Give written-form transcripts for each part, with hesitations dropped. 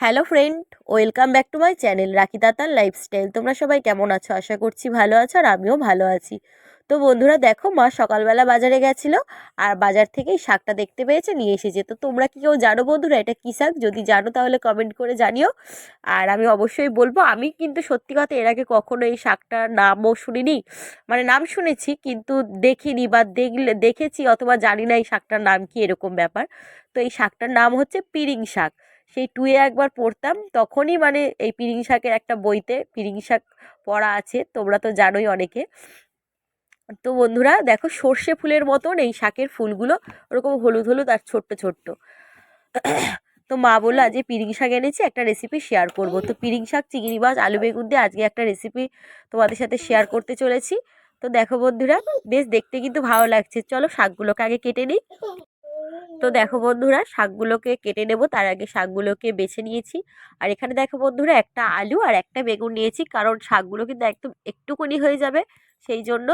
Hello friend, welcome back to my channel রাখি দাতার lifestyle. তোমরা সবাই কেমন আছো? আশা করছি ভালো আছো, আর আমিও ভালো আছি। তো বন্ধুরা দেখো, মা সকালবেলা বাজারে গেছিল আর বাজার থেকেই শাকটা দেখতে পেয়েছে, নিয়ে এসেছে। তো তোমরা কি কেউ জানো বন্ধুরা এটা কী শাক? যদি জানো তাহলে কমেন্ট করে জানিও। আর আমি অবশ্যই বলবো, আমি কিন্তু সত্যি কথা এর আগে কখনো এই শাকটার নামও শুনিনি। মানে নাম শুনেছি কিন্তু দেখিনি, বা দেখেছি অথবা জানি না এই শাকটার নাম কি, এরকম ব্যাপার। তো এই শাকটার নাম হচ্ছে পিরিং শাক। সেই টুয়ে একবার পড়তাম, তখনই মানে এই পিরিং শাকের একটা বইতে পিরিং শাক পড়া আছে, তোমরা তো জানোই অনেকে। তো বন্ধুরা দেখো, সর্ষে ফুলের মতন এই শাকের ফুলগুলো, ওরকম হলুদ হলুদ আর ছোট্ট ছোট্ট। তো মা বললো আজকে পিরিং শাক এনেছি, একটা রেসিপি শেয়ার করব। তো পিরিং শাক, চিংড়ি মাছ, আলু বেগুন দিয়ে আজকে একটা রেসিপি তোমাদের সাথে শেয়ার করতে চলেছি। তো দেখো বন্ধুরা, বেশ দেখতে কিন্তু ভালো লাগছে। চলো শাকগুলোকে আগে কেটে নিই। তো দেখো বন্ধুরা, শাকগুলোকে কেটে নেব, তার আগে শাকগুলোকে বেছে নিয়েছি। আর এখানে দেখো বন্ধুরা, একটা আলু আর একটা বেগুন নিয়েছি, কারণ শাকগুলো কিন্তু একদম একটুকুনি হয়ে যাবে, সেই জন্য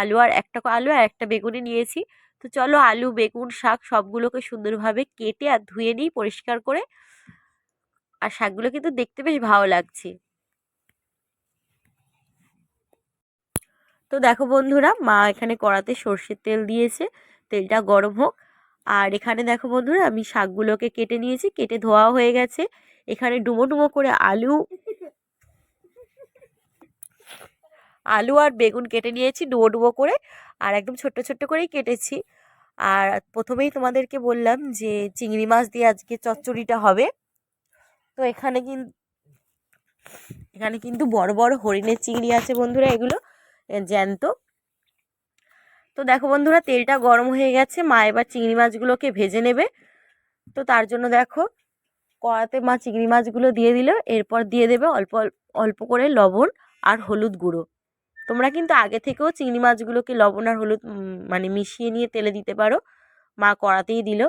আলু আর একটা বেগুনই নিয়েছি। তো চলো আলু, বেগুন, শাক সবগুলোকে সুন্দরভাবে কেটে আর ধুয়ে নিই পরিষ্কার করে। আর শাকগুলো কিন্তু দেখতে বেশ ভালো লাগছে। তো দেখো বন্ধুরা, মা এখানে কড়াতে সর্ষের তেল দিয়েছে, তেলটা গরম হোক। আর এখানে দেখো বন্ধুরা, আমি শাকগুলোকে কেটে নিয়েছি, কেটে ধোয়া হয়ে গেছে। এখানে ডুমো ডুমো করে আলু আলু আর বেগুন কেটে নিয়েছি ডুবো ডুবো করে, আর একদম ছোট্ট ছোট্ট করেই কেটেছি। আর প্রথমেই তোমাদেরকে বললাম যে চিংড়ি মাছ দিয়ে আজকে চচ্চড়িটা হবে। তো এখানে কিন্তু বড় বড় হরিণের চিংড়ি আছে বন্ধুরা, এগুলো জ্যান্ত। তো দেখো বন্ধুরা, তেলটা গরম হয়ে গেছে, মা এবার চিংড়ি মাছগুলোকে ভেজে নেবে। তো তার জন্য দেখো, কড়াতে মা চিংড়ি মাছগুলো দিয়ে দিল, এরপর দিয়ে দেবে অল্প অল্প করে লবণ আর হলুদ গুঁড়ো। তোমরা কিন্তু আগে থেকেও চিংড়ি মাছগুলোকে লবণ আর হলুদ মানে মিশিয়ে নিয়ে তেলে দিতে পারো। মা কড়াতেই দিল।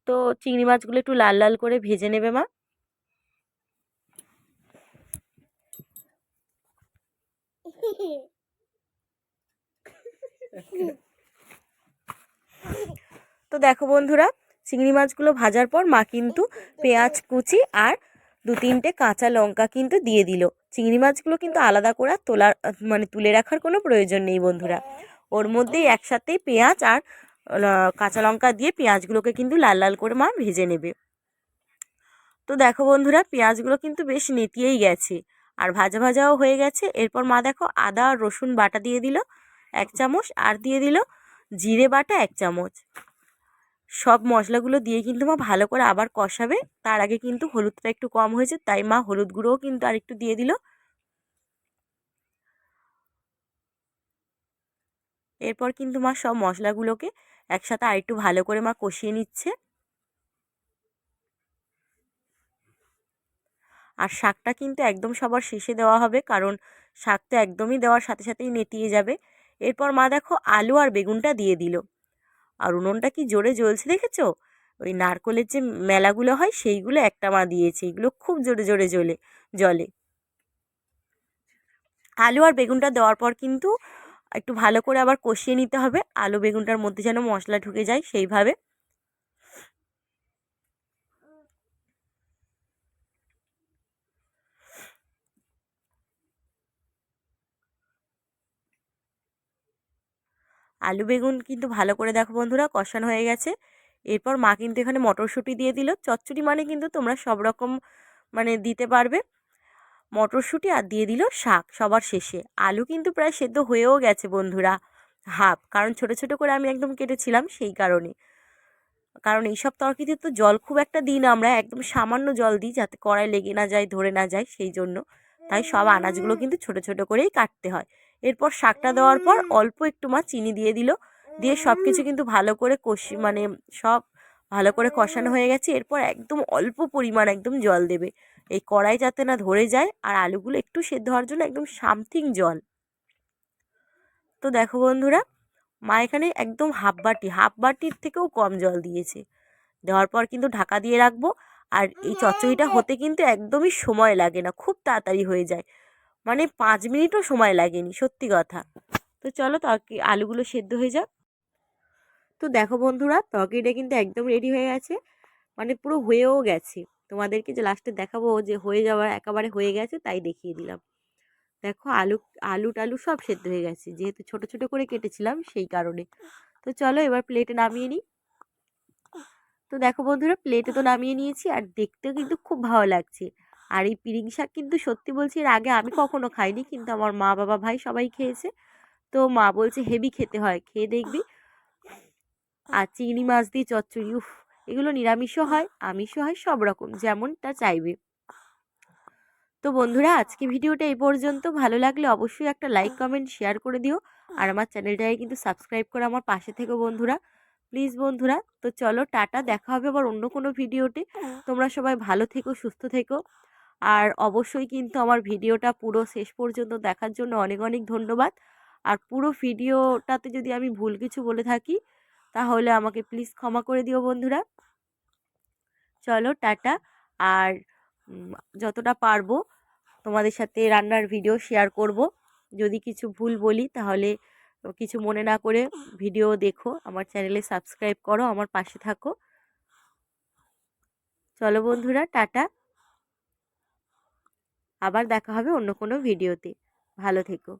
তো চিংড়ি মাছগুলো একটু লাল লাল করে ভেজে নেবে মা। তো দেখো বন্ধুরা, চিংড়ি মাছগুলো ভাজার পর মা কিন্তু পেঁয়াজ কুচি আর 2-3টে কাঁচা লঙ্কা কিন্তু দিয়ে দিল। চিংড়ি মাছগুলো কিন্তু আলাদা করে মানে তুলে রাখার কোনো প্রয়োজন নেই বন্ধুরা। ওর মধ্যেই একসাথেই পেঁয়াজ আর কাঁচা লঙ্কা দিয়ে পেঁয়াজগুলোকে কিন্তু লাল লাল করে মা ভেজে নেবে। তো দেখো বন্ধুরা, পেঁয়াজগুলো কিন্তু বেশ নেতিয়েই গেছে আর ভাজা ভাজাও হয়ে গেছে। এরপর মা দেখো আদা আর রসুন বাটা দিয়ে দিল 1 চামচ, আর দিয়ে দিল জিরে বাটা 1 চামচ। সব মশলাগুলো দিয়ে কিন্তু মা ভালো করে আবার কষাবে। তার আগে কিন্তু হলুদটা একটু কম হয়েছে, তাই মা হলুদ গুঁড়োও কিন্তু আর একটু দিয়ে দিল। এরপর কিন্তু মা সব মশলাগুলোকে একসাথে আর একটু ভালো করে মা কষিয়ে নিচ্ছে। আর শাকটা কিন্তু একদম সবার শেষে দেওয়া হবে, কারণ শাক তো একদমই দেওয়ার সাথে সাথেই নেতিয়ে যাবে। এরপর মা দেখো আলু আর বেগুনটা দিয়ে দিল। আর উনুনটা কি জোরে জ্বলছে দেখেছো? ওই নারকোলের যে মেলাগুলো হয় সেইগুলো একটা মা দিয়েছে, এগুলো খুব জোরে জোরে জ্বলে। আলু আর বেগুনটা দেওয়ার পর কিন্তু একটু ভালো করে আবার কষিয়ে নিতে হবে, আলু বেগুনটার মধ্যে যেন মশলা ঢুকে যায় সেইভাবে। আলু বেগুন কিন্তু ভালো করে দেখো বন্ধুরা কষানো হয়ে গেছে। এরপর মা কিন্তু এখানে মটরশুঁটি দিয়ে দিল। চচ্চড়ি মানে কিন্তু তোমরা সব রকম মানে দিতে পারবে। মটরশুঁটি আর দিয়ে দিল শাক সবার শেষে। আলু কিন্তু প্রায় সেদ্ধ হয়েও গেছে বন্ধুরা, হাফ, কারণ ছোট ছোট করে আমি একদম কেটেছিলাম সেই কারণে। কারণ এইসব তরকারিতে তো জল খুব একটা দিই না, আমরা একদম সামান্য জল দিই যাতে কড়াই লেগে না যায়, ধরে না যায়, সেই জন্য। তাই সব আনাজগুলো কিন্তু ছোট ছোট করেই কাটতে হয়। এরপর শাকটা দেওয়ার পর অল্প একটু মা চিনি দিয়ে দিল, দিয়ে সব কিছু কিন্তু ভালো করে মানে সব ভালো করে কষানো হয়ে গেছে। এরপর একদম অল্প পরিমাণ একদম জল দেবে, এই কড়াই যাতে না ধরে যায়, আর আলুগুলো একটু সেদ্ধ হওয়ার জন্য একদম সামথিং জল। তো দেখো বন্ধুরা, মা এখানে একদম হাফ বাটির থেকেও কম জল দিয়েছে। দেওয়ার পর কিন্তু ঢাকা দিয়ে রাখবো। আর এই চচ্চড়িটা হতে কিন্তু একদমই সময় লাগে না, খুব তাড়াতাড়ি হয়ে যায়, মানে 5 মিনিটও সময় লাগেনি, সত্যি কথা। তো চলো আলুগুলো সেদ্ধ হয়ে যাক। তো দেখো বন্ধুরা, তরকারিটা কিন্তু একদম রেডি হয়ে গেছে, মানে পুরো হয়েও গেছে। তোমাদেরকে যে লাস্টে দেখাবো যে হয়ে যাওয়ার একেবারে হয়ে গেছে তাই দেখিয়ে দিলাম। দেখো আলু আলু টালু সব সেদ্ধ হয়ে গেছে, যেহেতু ছোট ছোট করে কেটেছিলাম সেই কারণে। তো চলো এবার প্লেটে নামিয়ে নিই। তো দেখো বন্ধুরা, প্লেটে তো নামিয়ে নিয়েছি, আর দেখতেও কিন্তু খুব ভালো লাগছে। আর এই পিরিং শাক কিন্তু সত্যি বলছি এর আগে আমি কখনো খাইনি, কিন্তু আমার মা বাবা ভাই সবাই খেয়েছে। তো মা বলছে হেভি খেতে হয়, খেয়ে দেখবি। আর চিংড়ি মাছ দিয়ে চচ্চড়ি, উফ, এগুলো নিরামিষও হয় আমিষও হয়, সব রকম যেমনটা চাইবে। তো বন্ধুরা, আজকে ভিডিওটা এই পর্যন্ত। ভালো লাগলে অবশ্যই একটা লাইক কমেন্ট শেয়ার করে দিও। আর আমার চ্যানেলটাকে কিন্তু সাবস্ক্রাইব করে আমার পাশে থেকো বন্ধুরা, প্লিজ বন্ধুরা। তো চলো টাটা, দেখা হবে আবার অন্য কোনো ভিডিওতে। তোমরা সবাই ভালো থেকো, সুস্থ থেকো। আর অবশ্যই কিন্তু আমার ভিডিওটা পুরো শেষ পর্যন্ত দেখার জন্য অনেক অনেক ধন্যবাদ। আর পুরো ভিডিওটাতে যদি আমি ভুল কিছু বলে থাকি তাহলে আমাকে প্লিজ ক্ষমা করে দিও বন্ধুরা। চলো টাটা। আর যতটা পারবো তোমাদের সাথে রান্নার ভিডিও শেয়ার করব। যদি কিছু ভুল বলি তাহলে কিছু মনে না করে ভিডিও দেখো, আমার চ্যানেলে সাবস্ক্রাইব করো, আমার পাশে থাকো। চলো বন্ধুরা টাটা, আবার দেখা হবে অন্য কোনো ভিডিওতে। ভালো থেকো।